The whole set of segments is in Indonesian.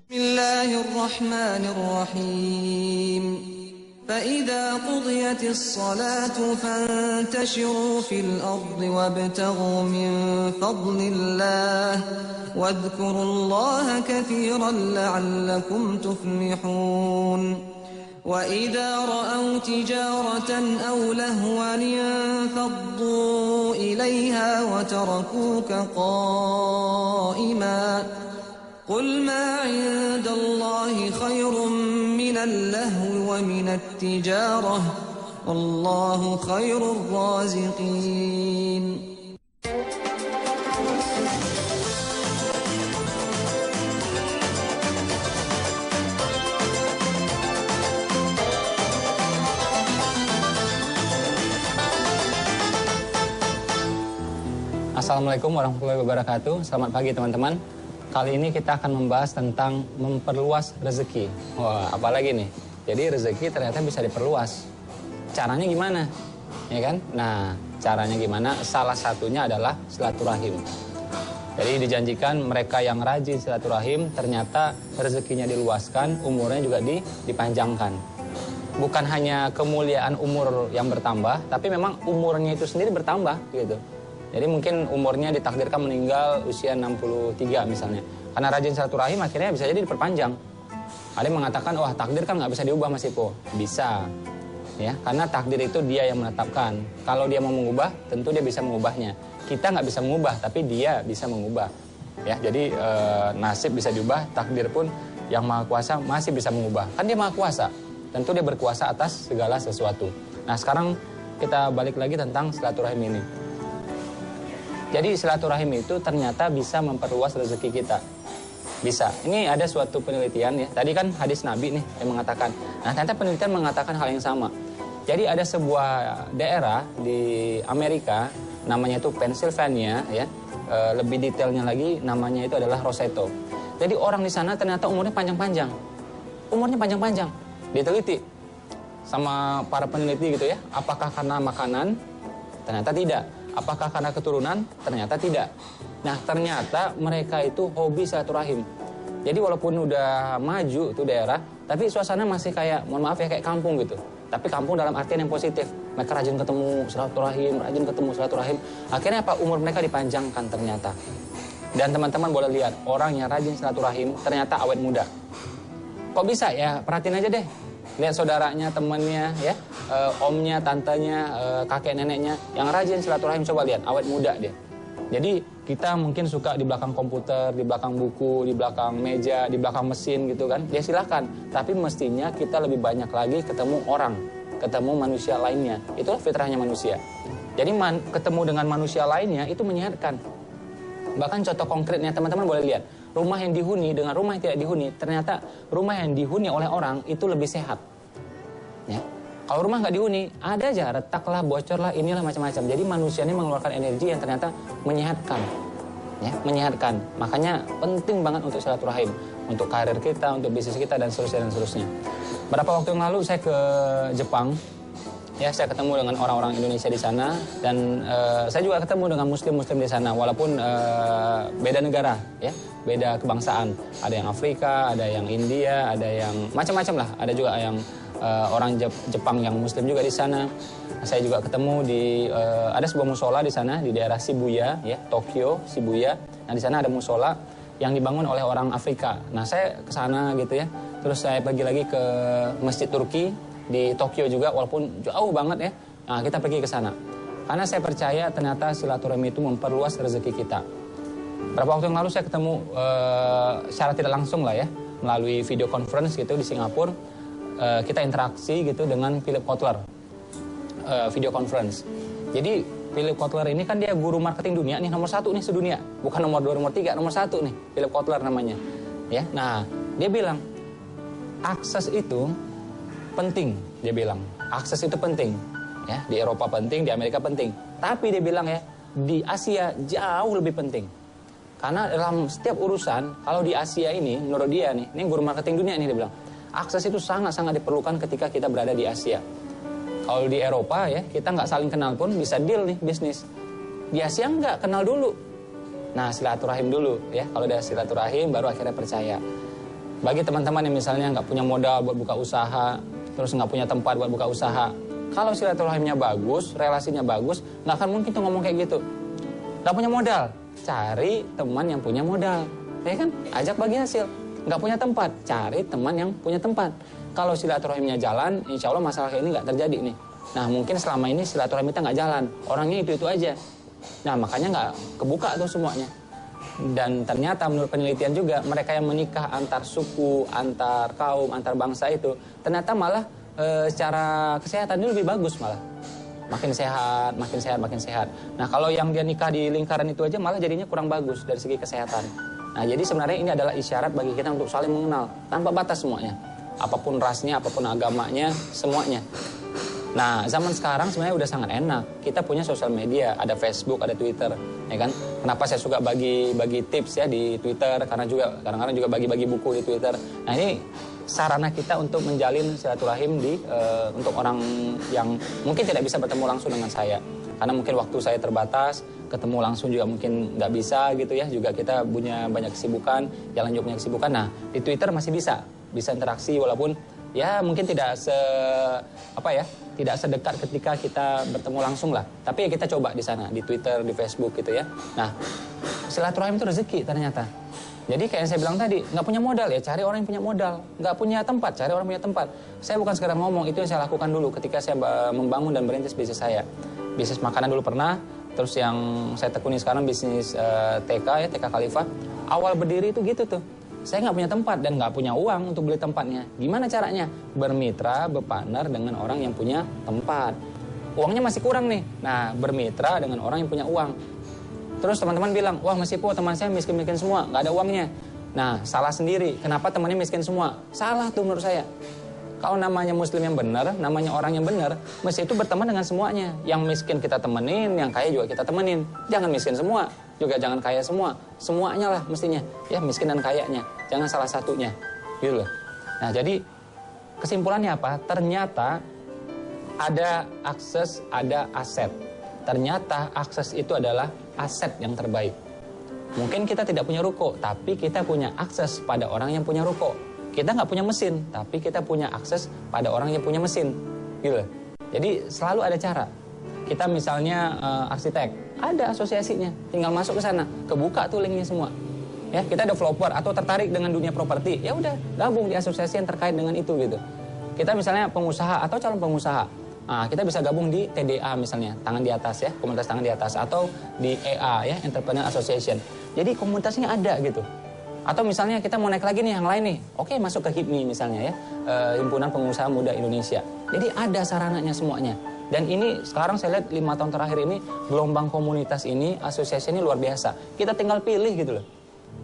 Bismillahirrahmanirrahim. فإذا قضيت الصلاة فانتشروا في الأرض وابتغوا من فضل الله واذكروا الله كثيرا لعلكم تفلحون وإذا رأوا تجارة أو لهوا انفضوا إليها وتركوك قائما قل ما عند الله خير من اللهو ومن التجارة والله خير الرازقين. Assalamualaikum warahmatullahi wabarakatuh. Selamat pagi teman-teman. Kali ini kita akan membahas tentang memperluas rezeki. Wah, apalagi nih? Jadi rezeki ternyata bisa diperluas. Caranya gimana? Ya kan? Nah, caranya gimana? Salah satunya adalah silaturahim. Jadi dijanjikan mereka yang rajin silaturahim ternyata rezekinya diluaskan, umurnya juga dipanjangkan. Bukan hanya kemuliaan umur yang bertambah, tapi memang umurnya itu sendiri bertambah gitu. Jadi mungkin umurnya ditakdirkan meninggal usia 63 misalnya. Karena rajin silaturahim akhirnya bisa jadi diperpanjang. Ada yang mengatakan, wah takdir kan nggak bisa diubah Mas Ipo. Bisa. Ya, karena takdir itu dia yang menetapkan. Kalau dia mau mengubah, tentu dia bisa mengubahnya. Kita nggak bisa mengubah, tapi dia bisa mengubah. Ya, jadi nasib bisa diubah, takdir pun yang Maha Kuasa masih bisa mengubah. Kan dia Maha Kuasa. Tentu dia berkuasa atas segala sesuatu. Nah, sekarang kita balik lagi tentang silaturahim ini. Jadi silaturahim itu ternyata bisa memperluas rezeki kita. Bisa. Ini ada suatu penelitian ya. Tadi kan hadis Nabi nih yang mengatakan. Nah, ternyata penelitian mengatakan hal yang sama. Jadi ada sebuah daerah di Amerika, namanya itu Pennsylvania ya. Lebih detailnya lagi namanya itu adalah Roseto. Jadi orang di sana ternyata umurnya panjang-panjang. Umurnya panjang-panjang. Diteliti sama para peneliti gitu ya. Apakah karena makanan? Ternyata tidak. Apakah karena keturunan? Ternyata tidak. Nah, ternyata mereka itu hobi silaturahim. Jadi walaupun udah maju tuh daerah, tapi suasana masih kayak, mohon maaf ya, kayak kampung gitu. Tapi kampung dalam artian yang positif. Mereka rajin ketemu silaturahim, rajin ketemu silaturahim. Akhirnya apa? Umur mereka dipanjangkan ternyata. Dan teman-teman boleh lihat, orang yang rajin silaturahim ternyata awet muda. Kok bisa ya? Perhatiin aja deh. Lihat saudaranya, temannya, ya, omnya, tantenya, kakek neneknya yang rajin silaturahim, coba lihat, awet muda dia. Jadi kita mungkin suka di belakang komputer, di belakang buku, di belakang meja, di belakang mesin gitu kan. Ya silakan, tapi mestinya kita lebih banyak lagi ketemu orang, ketemu manusia lainnya. Itulah fitrahnya manusia. Jadi ketemu dengan manusia lainnya itu menyehatkan. Bahkan contoh konkretnya teman-teman boleh lihat. Rumah yang dihuni dengan rumah yang tidak dihuni, ternyata rumah yang dihuni oleh orang itu lebih sehat. Ya. Kalau rumah nggak dihuni, ada aja retaklah, bocorlah, inilah macam-macam. Jadi manusia ini mengeluarkan energi yang ternyata menyehatkan. Ya, menyehatkan. Makanya penting banget untuk silaturahim, untuk karir kita, untuk bisnis kita dan seterusnya dan seterusnya. Beberapa waktu yang lalu saya ke Jepang. Ya, saya ketemu dengan orang-orang Indonesia di sana dan saya juga ketemu dengan muslim-muslim di sana walaupun beda negara ya, beda kebangsaan. Ada yang Afrika, ada yang India, ada yang macam-macam lah. Ada juga yang orang Jepang yang muslim juga di sana. Saya juga ketemu di ada sebuah musola di sana di daerah Shibuya ya, Tokyo, Shibuya. Nah, di sana ada musola yang dibangun oleh orang Afrika. Nah, saya ke sana gitu ya. Terus saya pergi lagi ke Masjid Turki di Tokyo juga, walaupun jauh banget ya. Nah, kita pergi ke sana. Karena saya percaya ternyata silaturahmi itu memperluas rezeki kita. Beberapa waktu yang lalu saya ketemu secara tidak langsung lah ya, melalui video conference gitu di Singapura. Kita interaksi gitu dengan Philip Kotler. Video conference. Jadi Philip Kotler ini kan dia guru marketing dunia nih, nomor 1 nih sedunia. Bukan nomor 2, nomor 3, nomor 1 nih. Philip Kotler namanya. Ya, nah dia bilang akses itu penting, dia bilang. Akses itu penting. Ya, di Eropa penting, di Amerika penting. Tapi dia bilang ya, di Asia jauh lebih penting. Karena dalam setiap urusan, kalau di Asia ini, menurut dia nih, ini guru marketing dunia nih dia bilang, akses itu sangat-sangat diperlukan ketika kita berada di Asia. Kalau di Eropa ya, kita nggak saling kenal pun bisa deal nih bisnis. Di Asia nggak, kenal dulu. Nah, silaturahim dulu ya. Kalau udah silaturahim, baru akhirnya percaya. Bagi teman-teman yang misalnya nggak punya modal buat buka usaha, terus nggak punya tempat buat buka usaha, kalau silaturahimnya bagus, relasinya bagus, nggak akan mungkin tuh ngomong kayak gitu. Nggak punya modal, cari teman yang punya modal, ya kan? Ajak bagi hasil. Nggak punya tempat, cari teman yang punya tempat. Kalau silaturahimnya jalan, insya Allah masalah kayak ini nggak terjadi nih. Nah mungkin selama ini silaturahim kita nggak jalan, orangnya itu aja. Nah makanya nggak kebuka tuh semuanya. Dan ternyata menurut penelitian juga, mereka yang menikah antar suku, antar kaum, antar bangsa itu, ternyata malah secara kesehatan itu lebih bagus malah. Makin sehat, makin sehat, makin sehat. Nah kalau yang dia nikah di lingkaran itu aja malah jadinya kurang bagus dari segi kesehatan. Nah jadi sebenarnya ini adalah isyarat bagi kita untuk saling mengenal, tanpa batas semuanya. Apapun rasnya, apapun agamanya, semuanya. Nah, zaman sekarang sebenarnya udah sangat enak. Kita punya sosial media, ada Facebook, ada Twitter, ya kan? Kenapa saya suka bagi tips ya di Twitter? Karena juga kadang-kadang juga bagi buku di Twitter. Nah, ini sarana kita untuk menjalin silaturahim untuk orang yang mungkin tidak bisa bertemu langsung dengan saya. Karena mungkin waktu saya terbatas, ketemu langsung juga mungkin nggak bisa gitu ya. Juga kita punya banyak kesibukan, jalan juga punya kesibukan. Nah, di Twitter masih bisa interaksi walaupun ya mungkin tidak sedekat ketika kita bertemu langsung lah. Tapi ya kita coba di sana, di Twitter, di Facebook gitu ya. Nah, silaturahim itu rezeki ternyata. Jadi kayak yang saya bilang tadi, nggak punya modal ya cari orang yang punya modal. Nggak punya tempat, cari orang yang punya tempat. Saya bukan sekedar ngomong, itu yang saya lakukan dulu ketika saya membangun dan merintis bisnis saya. Bisnis makanan dulu pernah, terus yang saya tekuni sekarang bisnis TK ya, TK Khalifah. Awal berdiri itu gitu tuh. Saya nggak punya tempat dan nggak punya uang untuk beli tempatnya. Gimana caranya? Bermitra, berpartner dengan orang yang punya tempat. Uangnya masih kurang nih. Nah, bermitra dengan orang yang punya uang. Terus teman-teman bilang, wah Mas Ipo teman saya miskin-miskin semua, nggak ada uangnya. Nah, salah sendiri. Kenapa temannya miskin semua? Salah tuh menurut saya. Kalau namanya muslim yang benar, namanya orang yang benar, mesti itu berteman dengan semuanya. Yang miskin kita temenin, yang kaya juga kita temenin. Jangan miskin semua, juga jangan kaya semua. Semuanya lah mestinya, ya miskin dan kayanya. Jangan salah satunya, gitu loh. Nah, jadi kesimpulannya apa? Ternyata ada akses, ada aset. Ternyata akses itu adalah aset yang terbaik. Mungkin kita tidak punya ruko, tapi kita punya akses pada orang yang punya ruko. Kita nggak punya mesin, tapi kita punya akses pada orang yang punya mesin, gitu. Jadi selalu ada cara. Kita misalnya arsitek, ada asosiasinya, tinggal masuk ke sana, kebuka tuh linknya semua. Ya, kita developer atau tertarik dengan dunia properti, ya udah gabung di asosiasi yang terkait dengan itu gitu. Kita misalnya pengusaha atau calon pengusaha, nah, kita bisa gabung di TDA misalnya, tangan di atas ya, komunitas tangan di atas, atau di EA ya, Entrepreneur Association. Jadi komunitasnya ada gitu. Atau misalnya kita mau naik lagi nih yang lain nih, oke masuk ke HIPMI misalnya ya, Himpunan Pengusaha Muda Indonesia. Jadi ada sarananya semuanya. Dan ini sekarang saya lihat 5 tahun terakhir ini, gelombang komunitas ini, asosiasi ini luar biasa. Kita tinggal pilih gitu loh.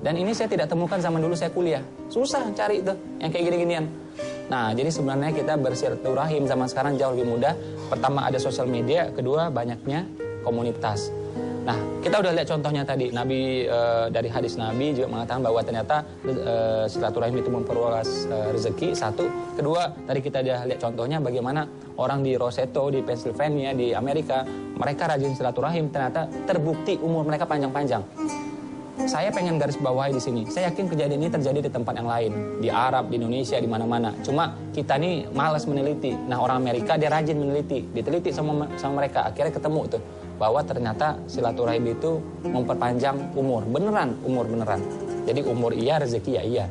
Dan ini saya tidak temukan zaman dulu saya kuliah. Susah cari itu, yang kayak gini-ginian. Nah, jadi sebenarnya kita bersilaturahim zaman sekarang jauh lebih mudah. Pertama ada sosial media, kedua banyaknya komunitas. Nah, kita udah lihat contohnya tadi, Nabi dari hadis Nabi juga mengatakan bahwa ternyata silaturahim itu memperluas rezeki, satu. Kedua, tadi kita udah lihat contohnya bagaimana orang di Roseto, di Pennsylvania, di Amerika, mereka rajin silaturahim, ternyata terbukti umur mereka panjang-panjang. Saya pengen garis bawahi di sini. Saya yakin kejadian ini terjadi di tempat yang lain, di Arab, di Indonesia, di mana-mana. Cuma kita nih malas meneliti. Nah, orang Amerika dia rajin meneliti, diteliti sama mereka. Akhirnya ketemu tuh bahwa ternyata silaturahim itu memperpanjang umur. Beneran, umur beneran. Jadi umur iya, rezeki ya iya.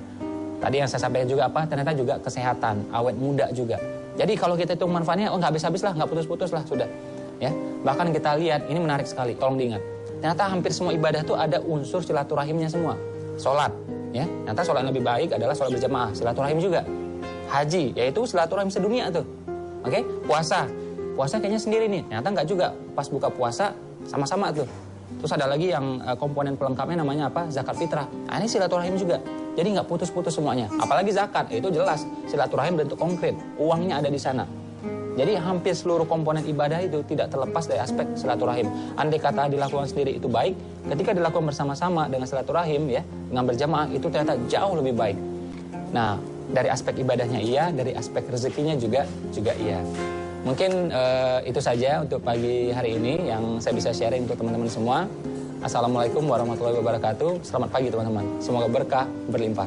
Tadi yang saya sampaikan juga apa? Ternyata juga kesehatan, awet muda juga. Jadi kalau kita itu manfaatnya, nggak habis-habis lah, nggak putus-putus lah, sudah. Ya, bahkan kita lihat, ini menarik sekali, tolong diingat. Ternyata hampir semua ibadah itu ada unsur silaturahimnya semua. Sholat, ya. Ternyata sholat yang lebih baik adalah sholat berjamaah, silaturahim juga. Haji, yaitu silaturahim sedunia tuh. Oke, puasa kayaknya sendiri nih. Ternyata nggak juga. Pas buka puasa sama-sama tuh. Terus ada lagi yang komponen pelengkapnya namanya apa? Zakat fitrah. Nah, ini silaturahim juga. Jadi nggak putus-putus semuanya. Apalagi zakat, itu jelas silaturahim bentuk konkret. Uangnya ada di sana. Jadi hampir seluruh komponen ibadah itu tidak terlepas dari aspek silaturahim. Andai kata dilakukan sendiri itu baik, ketika dilakukan bersama-sama dengan silaturahim ya, dengan berjamaah itu ternyata jauh lebih baik. Nah, dari aspek ibadahnya iya, dari aspek rezekinya juga iya. Mungkin itu saja untuk pagi hari ini yang saya bisa sharing untuk teman-teman semua. Assalamualaikum warahmatullahi wabarakatuh. Selamat pagi teman-teman. Semoga berkah berlimpah.